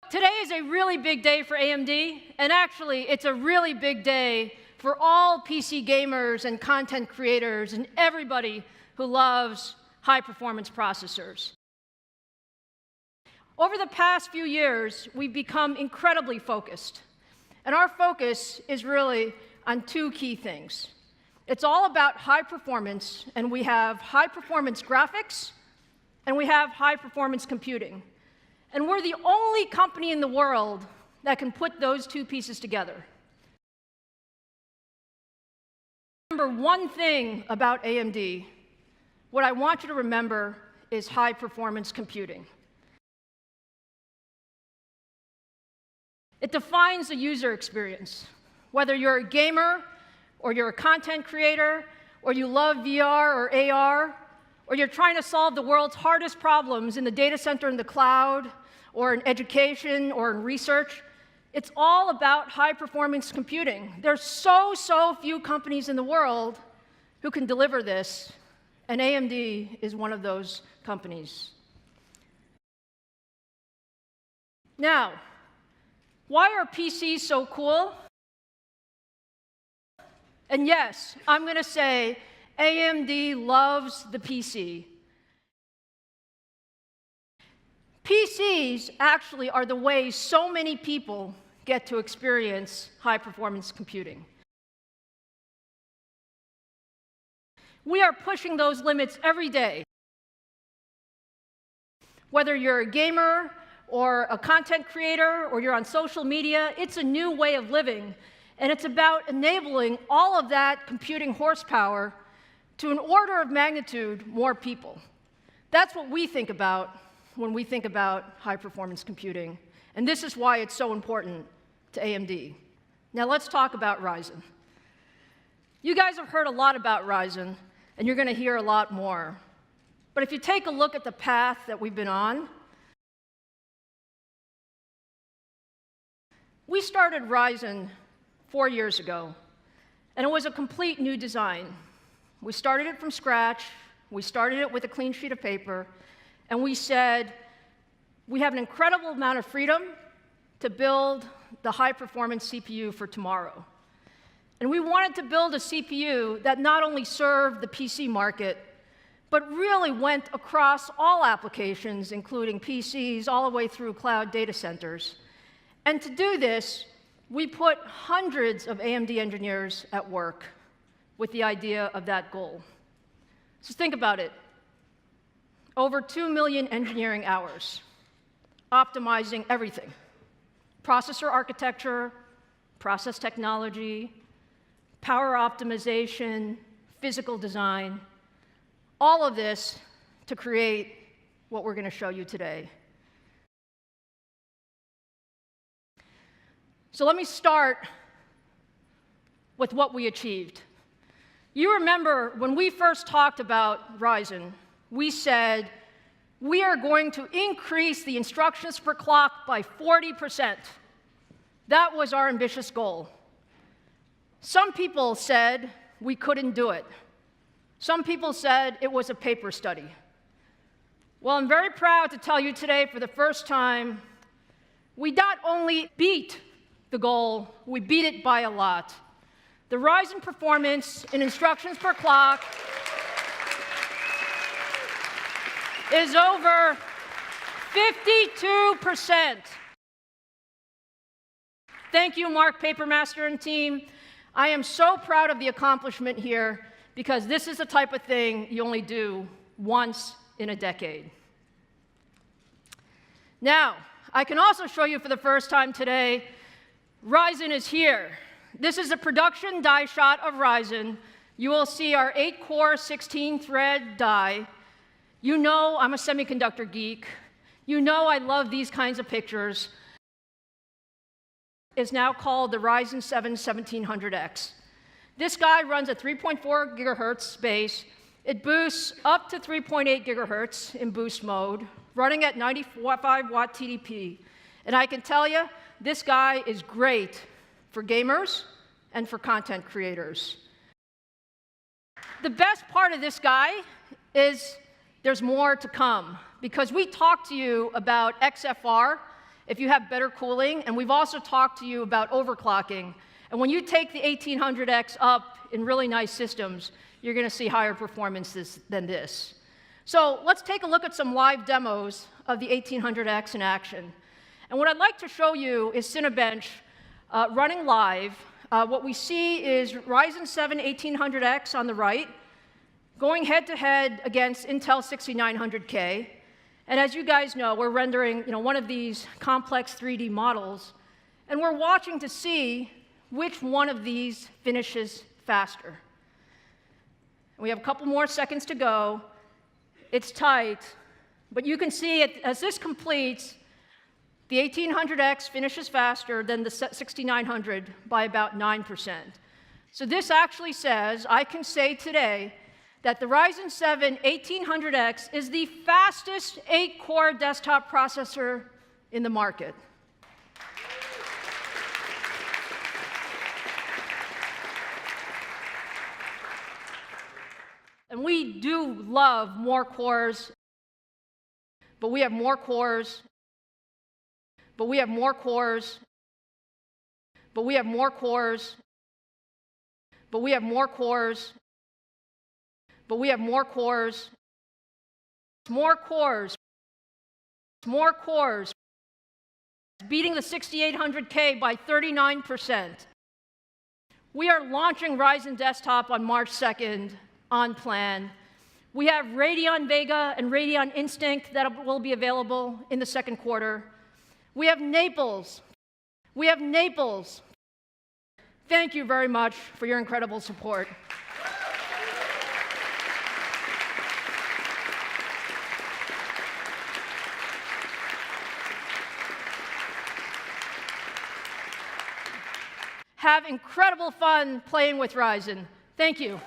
Today is a really big day for AMD, and actually, it's a really big day for all PC gamers and content creators and everybody who loves high-performance processors. Over the past few years, we've become incredibly focused, and our focus is really on two key things. It's all about high performance, and we have high-performance graphics, and we have high-performance computing. And we're the only company in the world that can put those two pieces together. Remember one thing about AMD. What I want you to remember is high-performance computing. It defines the user experience. Whether you're a gamer, or you're a content creator, or you love VR or AR, or you're trying to solve the world's hardest problems in the data center, in the cloud, or in education, or in research, it's all about high-performance computing. There's so few companies in the world who can deliver this, and AMD is one of those companies. Now, why are PCs so cool? And yes, I'm going to say AMD loves the PC. PCs actually are the way so many people get to experience high-performance computing. We are pushing those limits every day. Whether you're a gamer or a content creator or you're on social media, it's a new way of living, and it's about enabling all of that computing horsepower to an order of magnitude more people. That's what we think about when we think about high-performance computing, and this is why it's so important to AMD. Now let's talk about Ryzen. You guys have heard a lot about Ryzen, and you're going to hear a lot more. But if you take a look at the path that we've been on, we started Ryzen 4 years ago, and it was a complete new design. We started it from scratch. We started it with a clean sheet of paper, and we said, we have an incredible amount of freedom to build the high-performance CPU for tomorrow. And we wanted to build a CPU that not only served the PC market, but really went across all applications, including PCs, all the way through cloud data centers. And to do this, we put hundreds of AMD engineers at work with the idea of that goal. So think about it. Over 2 million engineering hours, optimizing everything. Processor architecture, process technology, power optimization, physical design, all of this to create what we're going to show you today. So let me start with what we achieved. You remember when we first talked about Ryzen, we said, we are going to increase the instructions per clock by 40%. That was our ambitious goal. Some people said we couldn't do it. Some people said it was a paper study. Well, I'm very proud to tell you today, for the first time, we not only beat the goal, we beat it by a lot. The Ryzen performance in instructions per clock is over 52%. Thank you, Mark Papermaster and team. I am so proud of the accomplishment here, because this is the type of thing you only do once in a decade. Now, I can also show you for the first time today, Ryzen is here. This is a production die shot of Ryzen. You will see our 8-core, 16-thread die. You know I'm a semiconductor geek. You know I love these kinds of pictures. It's now called the Ryzen 7 1700X. This guy runs at 3.4 gigahertz base. It boosts up to 3.8 gigahertz in boost mode, running at 95 watt TDP. And I can tell you, this guy is great for gamers and for content creators. The best part of this guy is there's more to come, because we talked to you about XFR if you have better cooling, and we've also talked to you about overclocking. And when you take the 1800X up in really nice systems, you're going to see higher performances than this. So let's take a look at some live demos of the 1800X in action. And what I'd like to show you is Cinebench running live. What we see is Ryzen 7 1800X on the right, going head-to-head against Intel 6900K. And as you guys know, we're rendering one of these complex 3D models, and we're watching to see which one of these finishes faster. We have a couple more seconds to go. It's tight, but you can see it, as this completes, the 1800X finishes faster than the 6900 by about 9%. So this actually says, I can say today, that the Ryzen 7 1800X is the fastest 8-core desktop processor in the market. And we do love more cores, but we have more cores, but we have more cores, but we have more cores, but we have more cores, but we have more cores, more cores, more cores, beating the 6800K by 39%. We are launching Ryzen Desktop on March 2nd on plan. We have Radeon Vega and Radeon Instinct that will be available in the second quarter. We have Naples. We have Naples. Thank you very much for your incredible support. Have incredible fun playing with Ryzen. Thank you.